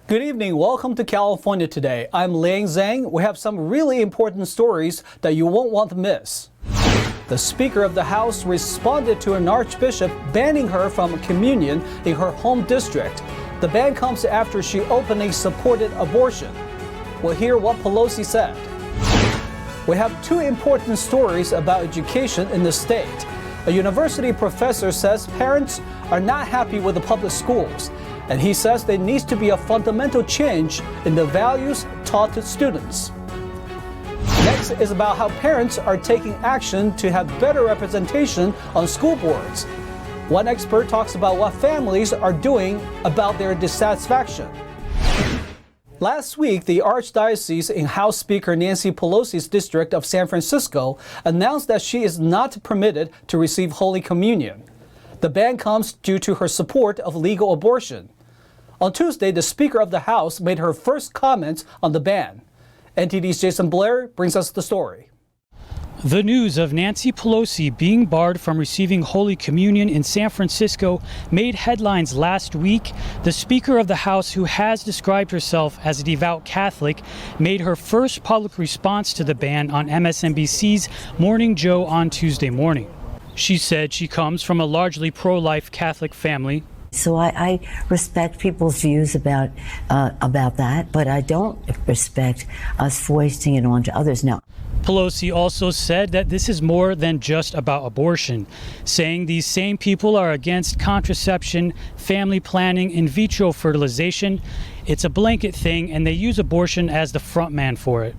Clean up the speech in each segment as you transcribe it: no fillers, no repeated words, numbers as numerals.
Good evening. Welcome to California Today. I'm Liang Zhang. We have some really important stories that you won't want to miss. The Speaker of the House responded to an archbishop banning her from communion in her home district. The ban comes after she openly supported abortion. We'll hear what Pelosi said. We have two important stories about education in the state. A university professor says parents are not happy with the public schools, and he says there needs to be a fundamental change in the values taught to students. Next is about how parents are taking action to have better representation on school boards. One expert talks about what families are doing about their dissatisfaction. Last week, the Archdiocese in House Speaker Nancy Pelosi's district of San Francisco announced that she is not permitted to receive Holy Communion. The ban comes due to her support of legal abortion. On Tuesday, the Speaker of the House made her first comments on the ban. NTD's Jason Blair brings us the story. The news of Nancy Pelosi being barred from receiving Holy Communion in San Francisco made headlines last week. The Speaker of the House, who has described herself as a devout Catholic, made her first public response to the ban on MSNBC's Morning Joe on Tuesday morning. She said she comes from a largely pro-life Catholic family. So I respect people's views about that, but I don't respect us foisting it onto others. Now, Pelosi also said that this is more than just about abortion, saying these same people are against contraception, family planning, in vitro fertilization. It's a blanket thing, and they use abortion as the front man for it.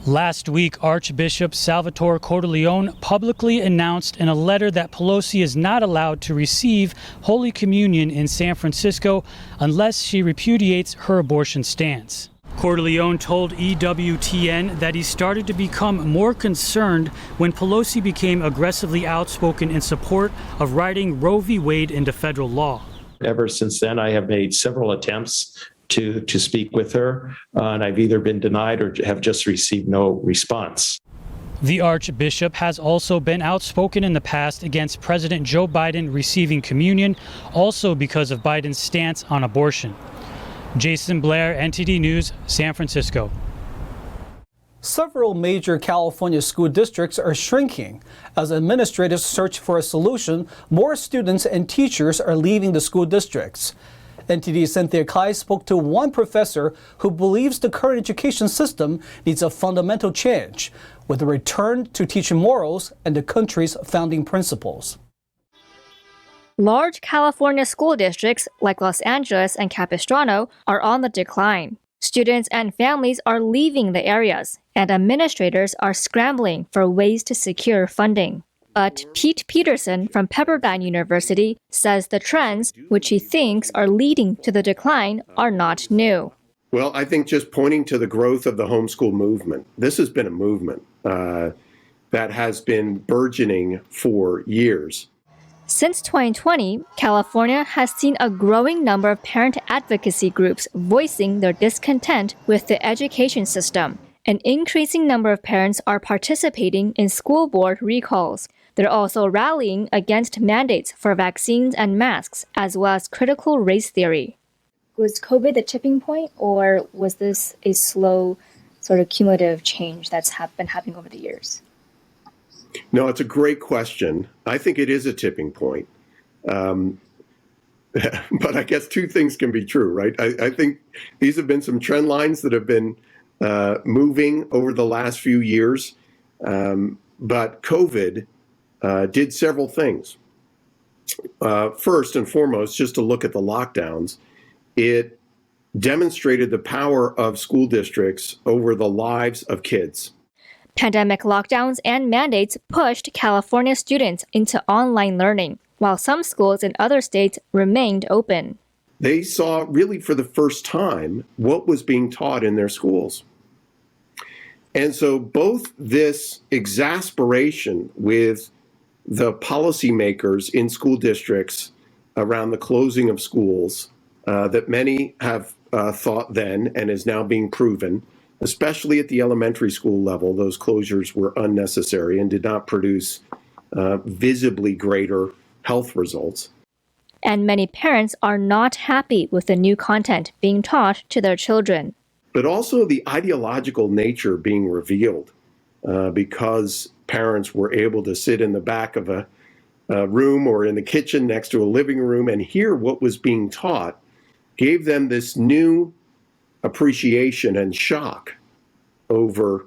Last week, Archbishop Salvatore Cordileone publicly announced in a letter that Pelosi is not allowed to receive Holy Communion in San Francisco unless she repudiates her abortion stance. Cordileone told EWTN that he started to become more concerned when Pelosi became aggressively outspoken in support of writing Roe v. Wade into federal law. Ever since then, I have made several attempts to speak with her, and I've either been denied or have just received no response. The Archbishop has also been outspoken in the past against President Joe Biden receiving communion, also because of Biden's stance on abortion. Jason Blair, NTD News, San Francisco. Several major California school districts are shrinking. As administrators search for a solution, more students and teachers are leaving the school districts. NTD's Cynthia Kai spoke to one professor who believes the current education system needs a fundamental change, with a return to teaching morals and the country's founding principles. Large California school districts like Los Angeles and Capistrano are on the decline. Students and families are leaving the areas, and administrators are scrambling for ways to secure funding. But Pete Peterson from Pepperdine University says the trends, which he thinks are leading to the decline, are not new. Well, I think just pointing to the growth of the homeschool movement, this has been a movement that has been burgeoning for years. Since 2020, California has seen a growing number of parent advocacy groups voicing their discontent with the education system. An increasing number of parents are participating in school board recalls. They're also rallying against mandates for vaccines and masks, as well as critical race theory. Was COVID the tipping point, or was this a slow, sort of cumulative change that's been happening over the years? No, it's a great question. I think it is a tipping point. But I guess two things can be true, right? I think these have been some trend lines that have been moving over the last few years. But COVID did several things. First and foremost, just to look at the lockdowns, it demonstrated the power of school districts over the lives of kids. Pandemic lockdowns and mandates pushed California students into online learning, while some schools in other states remained open. They saw really for the first time what was being taught in their schools. And so both this exasperation with the policymakers in school districts around the closing of schools that many have thought then and is now being proven, especially at the elementary school level, those closures were unnecessary and did not produce visibly greater health results. And many parents are not happy with the new content being taught to their children. But also the ideological nature being revealed because parents were able to sit in the back of a room or in the kitchen next to a living room and hear what was being taught gave them this new appreciation and shock over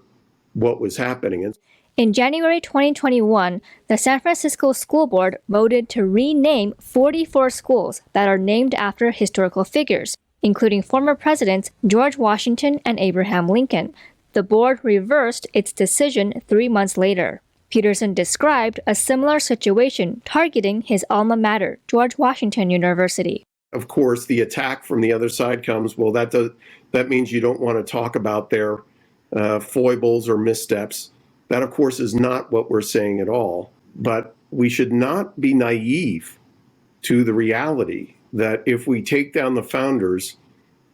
what was happening. In January 2021, the San Francisco School Board voted to rename 44 schools that are named after historical figures, including former presidents George Washington and Abraham Lincoln. The board reversed its decision 3 months later. Peterson described a similar situation targeting his alma mater, George Washington University. Of course, the attack from the other side comes, well, that means you don't want to talk about their foibles or missteps. That, of course, is not what we're saying at all. But we should not be naive to the reality that if we take down the founders,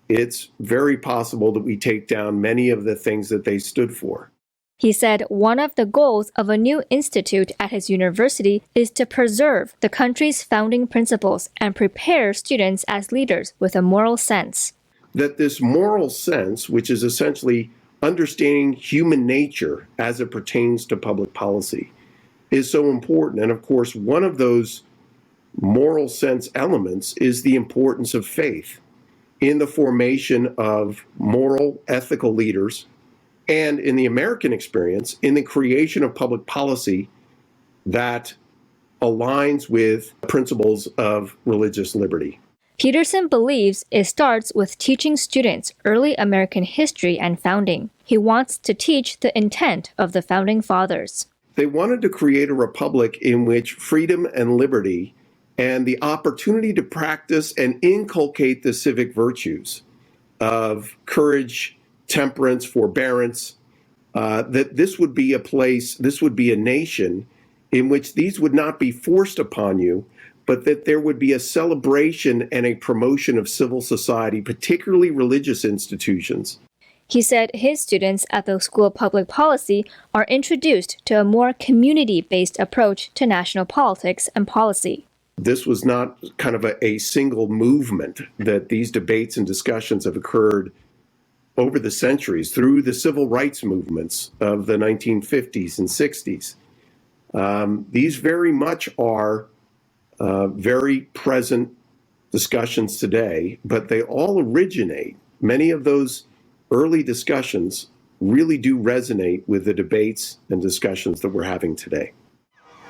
it's very possible that we take down many of the things that they stood for. He said one of the goals of a new institute at his university is to preserve the country's founding principles and prepare students as leaders with a moral sense. That this moral sense, which is essentially understanding human nature as it pertains to public policy, is so important. And of course, one of those moral sense elements is the importance of faith in the formation of moral, ethical leaders, and in the American experience, in the creation of public policy that aligns with principles of religious liberty. Peterson believes it starts with teaching students early American history and founding. He wants to teach the intent of the founding fathers. They wanted to create a republic in which freedom and liberty and the opportunity to practice and inculcate the civic virtues of courage, temperance, forbearance, that this would be a place, this would be a nation in which these would not be forced upon you, but that there would be a celebration and a promotion of civil society, particularly religious institutions. He said his students at the School of Public Policy are introduced to a more community-based approach to national politics and policy. This was not kind of a single movement, that these debates and discussions have occurred over the centuries through the civil rights movements of the 1950s and 60s. These very much are very present discussions today, but they all originate. Many of those early discussions really do resonate with the debates and discussions that we're having today.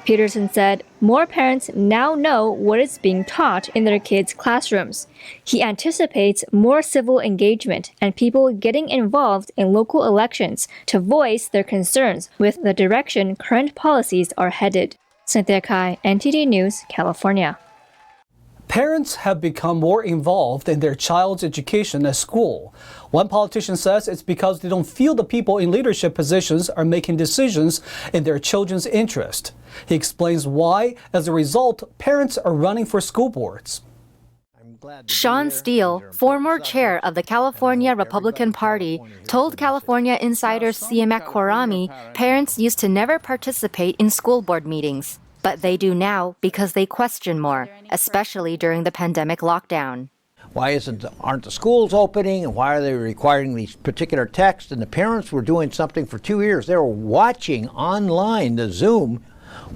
Peterson said more parents now know what is being taught in their kids' classrooms. He anticipates more civil engagement and people getting involved in local elections to voice their concerns with the direction current policies are headed. Cynthia Kai, NTD News, California. Parents have become more involved in their child's education at school. One politician says it's because they don't feel the people in leadership positions are making decisions in their children's interest. He explains why, as a result, parents are running for school boards. Sean Steele, former chair of the California Republican Party, told California insider Siamak Khorrami parents used to never participate in school board meetings, but they do now because they question more, especially during the pandemic lockdown. Why aren't the schools opening, and why are they requiring these particular texts? And the parents were doing something for 2 years. They were watching online, the Zoom,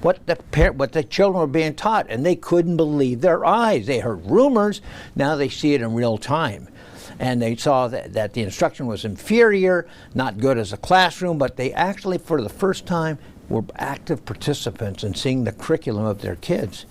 what the children were being taught, and they couldn't believe their eyes. They heard rumors, now they see it in real time. And they saw that the instruction was inferior, not good as a classroom, but they actually, for the first time, were active participants in seeing the curriculum of their kids.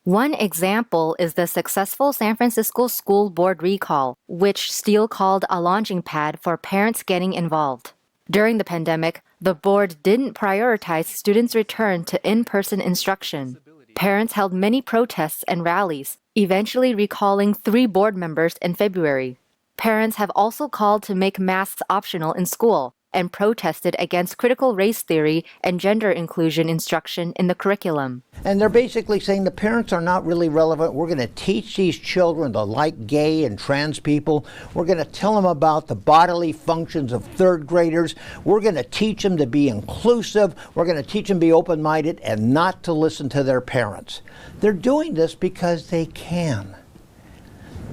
One example is the successful San Francisco School Board recall, which Steele called a launching pad for parents getting involved. During the pandemic, the board didn't prioritize students' return to in-person instruction. Parents held many protests and rallies, eventually recalling 3 board members in February. Parents have also called to make masks optional in school, and protested against critical race theory and gender inclusion instruction in the curriculum. And they're basically saying the parents are not really relevant. We're going to teach these children to like gay and trans people. We're going to tell them about the bodily functions of third graders. We're going to teach them to be inclusive. We're going to teach them to be open-minded and not to listen to their parents. They're doing this because they can.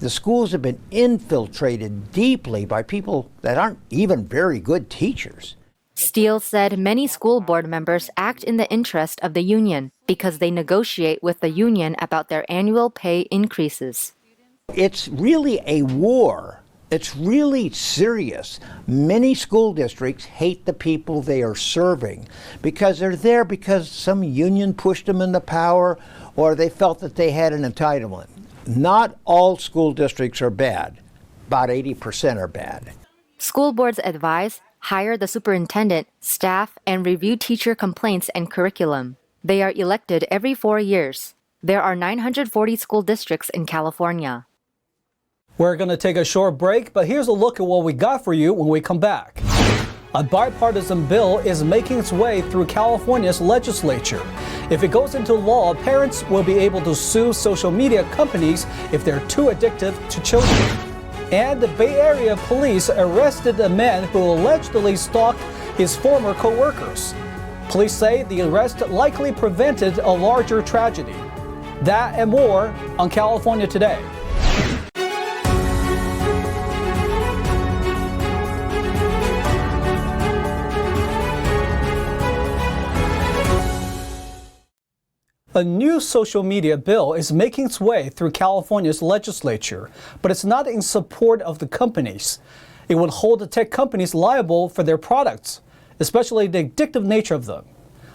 The schools have been infiltrated deeply by people that aren't even very good teachers. Steele said many school board members act in the interest of the union because they negotiate with the union about their annual pay increases. It's really a war. It's really serious. Many school districts hate the people they are serving because they're there because some union pushed them into power or they felt that they had an entitlement. Not all school districts are bad. About 80% are bad. School boards advise, hire the superintendent, staff, and review teacher complaints and curriculum. They are elected every 4 years. There are 940 school districts in California. We're going to take a short break, but here's a look at what we got for you when we come back. A bipartisan bill is making its way through California's legislature. If it goes into law, parents will be able to sue social media companies if they're too addictive to children. And the Bay Area police arrested a man who allegedly stalked his former coworkers. Police say the arrest likely prevented a larger tragedy. That and more on California Today. A new social media bill is making its way through California's legislature, but it's not in support of the companies. It would hold the tech companies liable for their products, especially the addictive nature of them.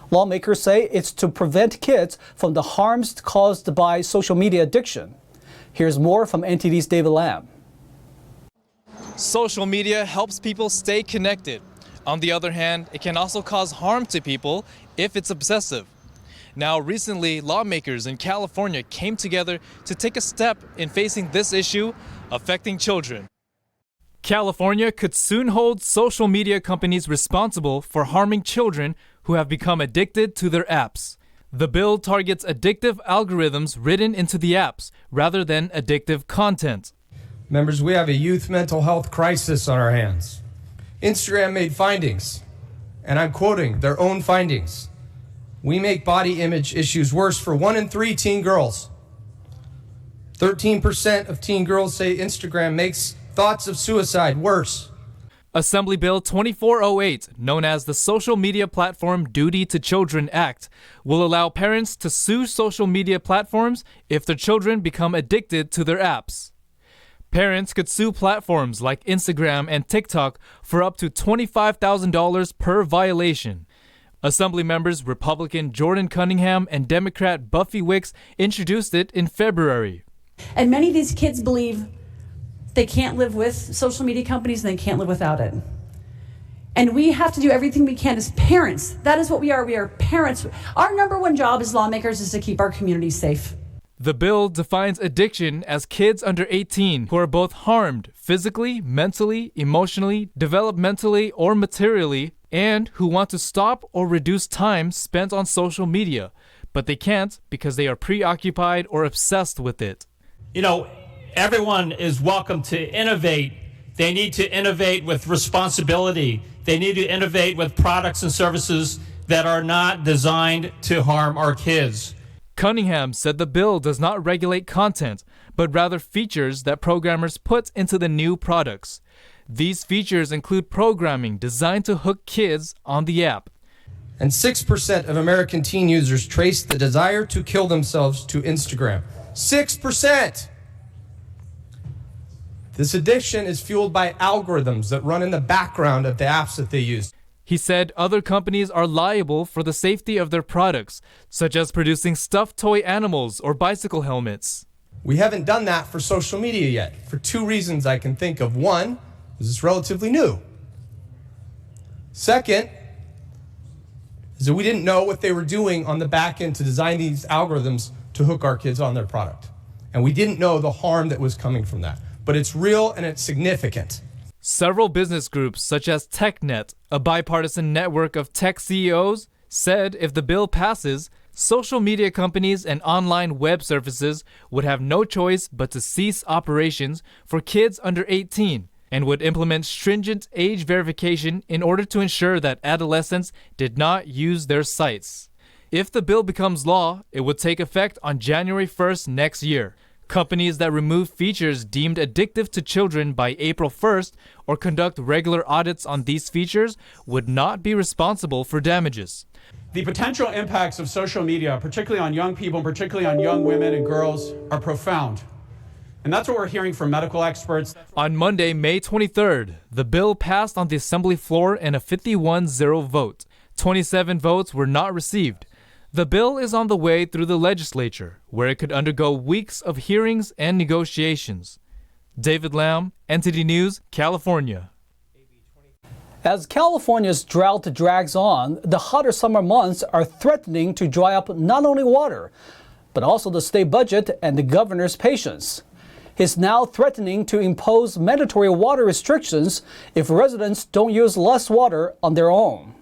Lawmakers say it's to prevent kids from the harms caused by social media addiction. Here's more from NTD's David Lamb. Social media helps people stay connected. On the other hand, it can also cause harm to people if it's obsessive. Now, recently, lawmakers in California came together to take a step in facing this issue affecting children. California could soon hold social media companies responsible for harming children who have become addicted to their apps. The bill targets addictive algorithms written into the apps rather than addictive content. Members, we have a youth mental health crisis on our hands. Instagram made findings, and I'm quoting their own findings. We make body image issues worse for 1 in 3 teen girls. 13% of teen girls say Instagram makes thoughts of suicide worse. Assembly Bill 2408, known as the Social Media Platform Duty to Children Act, will allow parents to sue social media platforms if their children become addicted to their apps. Parents could sue platforms like Instagram and TikTok for up to $25,000 per violation. Assembly members Republican Jordan Cunningham and Democrat Buffy Wicks introduced it in February. And many of these kids believe they can't live with social media companies and they can't live without it. And we have to do everything we can as parents. That is what we are. We are parents. Our number one job as lawmakers is to keep our communities safe. The bill defines addiction as kids under 18 who are both harmed physically, mentally, emotionally, developmentally, or materially, and who want to stop or reduce time spent on social media, but they can't because they are preoccupied or obsessed with it. You know, everyone is welcome to innovate. They need to innovate with responsibility. They need to innovate with products and services that are not designed to harm our kids. Cunningham said the bill does not regulate content, but rather features that programmers put into the new products. These features include programming designed to hook kids on the app. And 6% of American teen users trace the desire to kill themselves to Instagram. 6%! This addiction is fueled by algorithms that run in the background of the apps that they use. He said other companies are liable for the safety of their products, such as producing stuffed toy animals or bicycle helmets. We haven't done that for social media yet, for 2 reasons I can think of. One, this is relatively new. Second, is that we didn't know what they were doing on the back end to design these algorithms to hook our kids on their product. And we didn't know the harm that was coming from that. But it's real and it's significant. Several business groups, such as TechNet, a bipartisan network of tech CEOs, said if the bill passes, social media companies and online web services would have no choice but to cease operations for kids under 18 and would implement stringent age verification in order to ensure that adolescents did not use their sites. If the bill becomes law, it would take effect on January 1st next year. Companies that remove features deemed addictive to children by April 1st or conduct regular audits on these features would not be responsible for damages. The potential impacts of social media, particularly on young people, particularly on young women and girls, are profound. And that's what we're hearing from medical experts. On Monday, May 23rd, the bill passed on the Assembly floor in a 51-0 vote. 27 votes were not received. The bill is on the way through the legislature, where it could undergo weeks of hearings and negotiations. David Lamb, NTD News, California. As California's drought drags on, the hotter summer months are threatening to dry up not only water, but also the state budget and the governor's patience. He's now threatening to impose mandatory water restrictions if residents don't use less water on their own.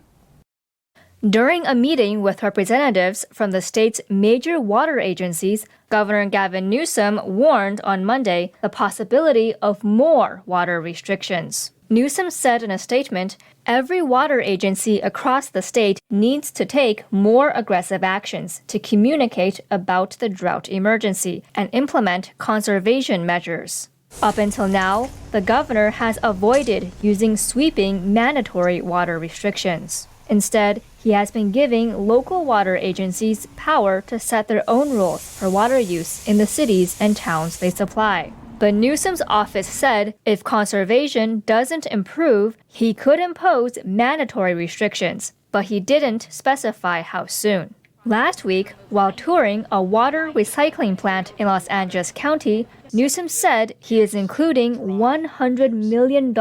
During a meeting with representatives from the state's major water agencies, Governor Gavin Newsom warned on Monday the possibility of more water restrictions. Newsom said in a statement, every water agency across the state needs to take more aggressive actions to communicate about the drought emergency and implement conservation measures. Up until now, the governor has avoided using sweeping mandatory water restrictions. Instead, he has been giving local water agencies power to set their own rules for water use in the cities and towns they supply. But Newsom's office said if conservation doesn't improve, he could impose mandatory restrictions, but he didn't specify how soon. Last week, while touring a water recycling plant in Los Angeles County, Newsom said he is including $100 million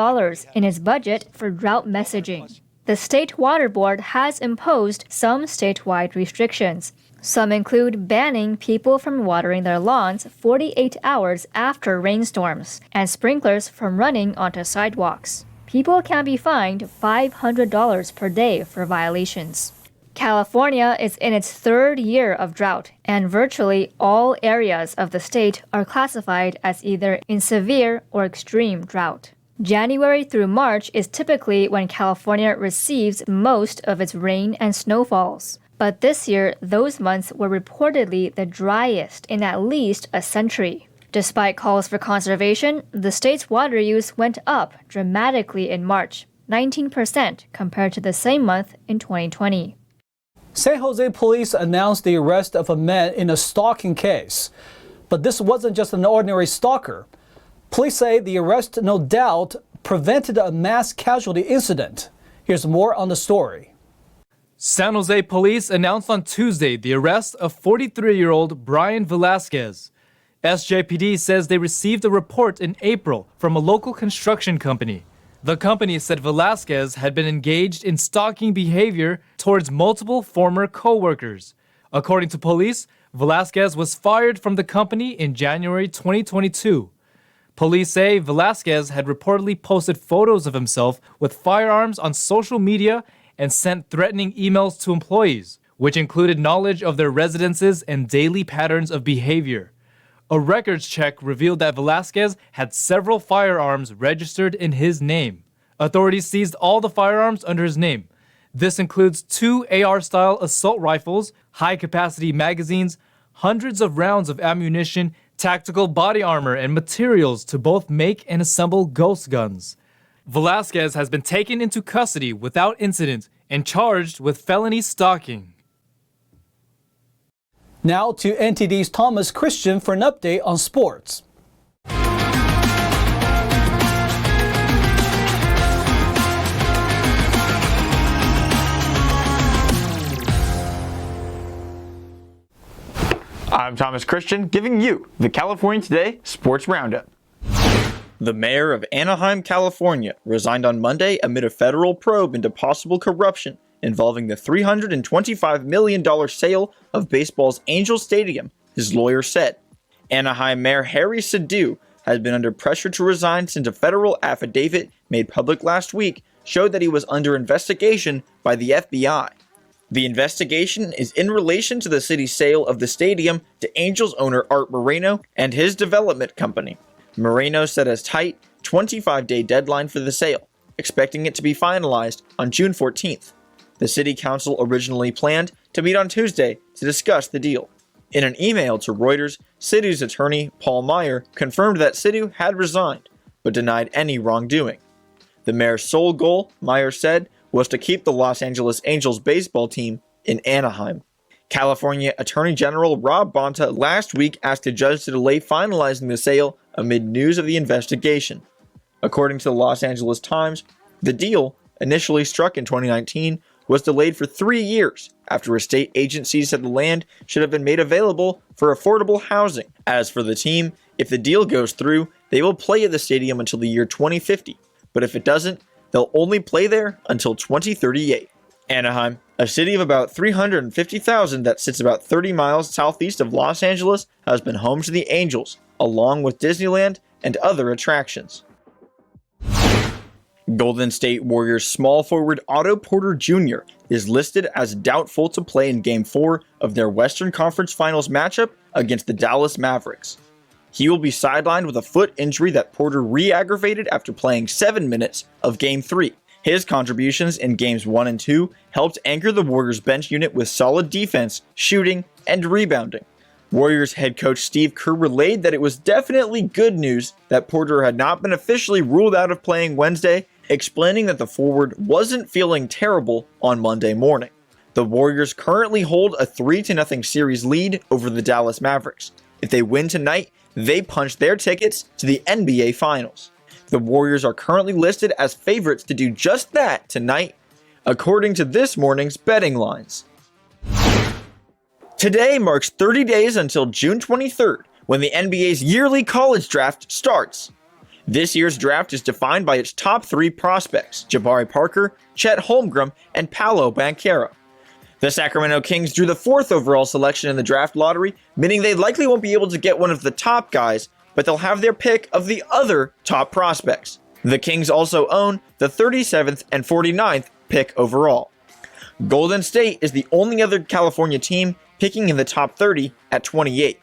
in his budget for drought messaging. The State Water Board has imposed some statewide restrictions. Some include banning people from watering their lawns 48 hours after rainstorms and sprinklers from running onto sidewalks. People can be fined $500 per day for violations. California is in its third year of drought, and virtually all areas of the state are classified as either in severe or extreme drought. January through March is typically when California receives most of its rain and snowfalls. But this year, those months were reportedly the driest in at least a century. Despite calls for conservation, the state's water use went up dramatically in March, 19% compared to the same month in 2020. San Jose police announced the arrest of a man in a stalking case. But this wasn't just an ordinary stalker. Police say the arrest, no doubt, prevented a mass casualty incident. Here's more on the story. San Jose police announced on Tuesday the arrest of 43-year-old Brian Velasquez. SJPD says they received a report in April from a local construction company. The company said Velasquez had been engaged in stalking behavior towards multiple former coworkers. According to police, Velasquez was fired from the company in January 2022. Police say Velasquez had reportedly posted photos of himself with firearms on social media and sent threatening emails to employees, which included knowledge of their residences and daily patterns of behavior. A records check revealed that Velasquez had several firearms registered in his name. Authorities seized all the firearms under his name. This includes 2 AR-style assault rifles, high-capacity magazines, hundreds of rounds of ammunition, tactical body armor, and materials to both make and assemble ghost guns. Velasquez has been taken into custody without incident and charged with felony stalking. Now to NTD's Thomas Christian for an update on sports. I'm Thomas Christian, giving you the California Today Sports Roundup. The mayor of Anaheim, California, resigned on Monday amid a federal probe into possible corruption involving the $325 million sale of baseball's Angel Stadium, his lawyer said. Anaheim Mayor Harry Sidhu has been under pressure to resign since a federal affidavit made public last week showed that he was under investigation by the FBI. The investigation is in relation to the city's sale of the stadium to Angels owner Art Moreno and his development company. Moreno set a tight 25-day deadline for the sale, expecting it to be finalized on June 14th. The city council originally planned to meet on Tuesday to discuss the deal. In an email to Reuters, Sidhu's attorney, Paul Meyer, confirmed that Sidhu had resigned, but denied any wrongdoing. The mayor's sole goal, Meyer said, was to keep the Los Angeles Angels baseball team in Anaheim. California Attorney General Rob Bonta last week asked a judge to delay finalizing the sale amid news of the investigation. According to the Los Angeles Times, the deal, initially struck in 2019, was delayed for 3 years after a state agency said the land should have been made available for affordable housing. As for the team, if the deal goes through, they will play at the stadium until the year 2050, but if it doesn't, they'll only play there until 2038. Anaheim, a city of about 350,000 that sits about 30 miles southeast of Los Angeles, has been home to the Angels, along with Disneyland and other attractions. Golden State Warriors small forward Otto Porter Jr. is listed as doubtful to play in Game 4 of their Western Conference Finals matchup against the Dallas Mavericks. He will be sidelined with a foot injury that Porter re-aggravated after playing 7 minutes of Game 3. His contributions in Games 1 and 2 helped anchor the Warriors bench unit with solid defense, shooting, and rebounding. Warriors head coach Steve Kerr relayed that it was definitely good news that Porter had not been officially ruled out of playing Wednesday, explaining that the forward wasn't feeling terrible on Monday morning. The Warriors currently hold a 3-0 series lead over the Dallas Mavericks. If they win tonight, they punch their tickets to the NBA Finals. The Warriors are currently listed as favorites to do just that tonight, according to this morning's betting lines. Today marks 30 days until June 23rd, when the NBA's yearly college draft starts. This year's draft is defined by its top 3 prospects, Jabari Parker, Chet Holmgren, and Paolo Banchero. The Sacramento Kings drew the 4th overall selection in the draft lottery, meaning they likely won't be able to get one of the top guys, but they'll have their pick of the other top prospects. The Kings also own the 37th and 49th pick overall. Golden State is the only other California team picking in the top 30 at 28.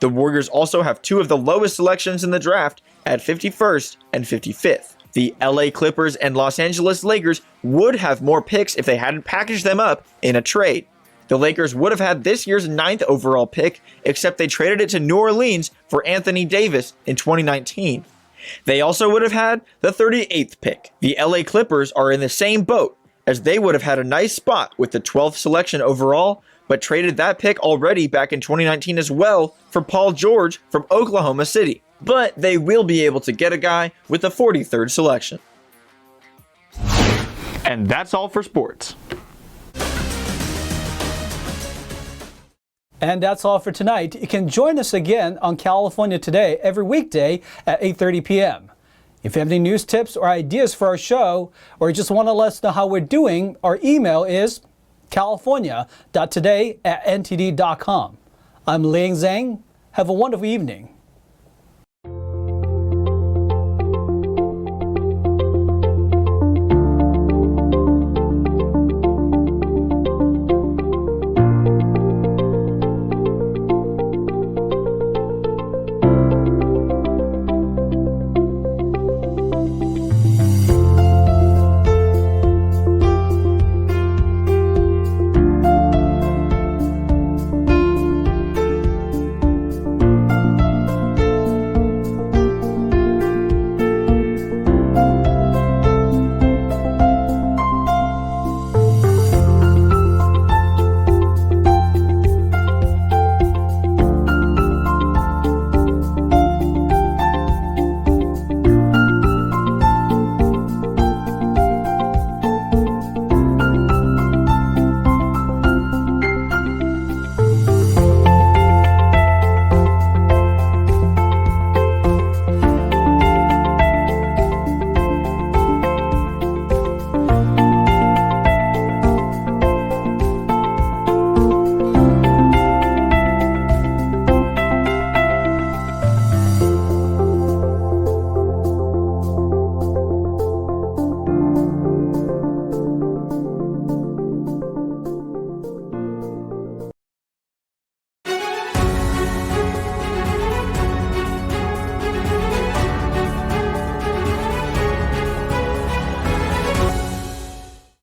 The Warriors also have 2 of the lowest selections in the draft at 51st and 55th. The LA Clippers and Los Angeles Lakers would have more picks if they hadn't packaged them up in a trade. The Lakers would have had this year's 9th overall pick, except they traded it to New Orleans for Anthony Davis in 2019. They also would have had the 38th pick. The LA Clippers are in the same boat, as they would have had a nice spot with the 12th selection overall, but traded that pick already back in 2019 as well for Paul George from Oklahoma City. But they will be able to get a guy with the 43rd selection. And that's all for sports. And that's all for tonight. You can join us again on California Today every weekday at 8:30 p.m. If you have any news tips or ideas for our show, or you just want to let us know how we're doing, our email is california.today@ntd.com. I'm Liang Zhang. Have a wonderful evening.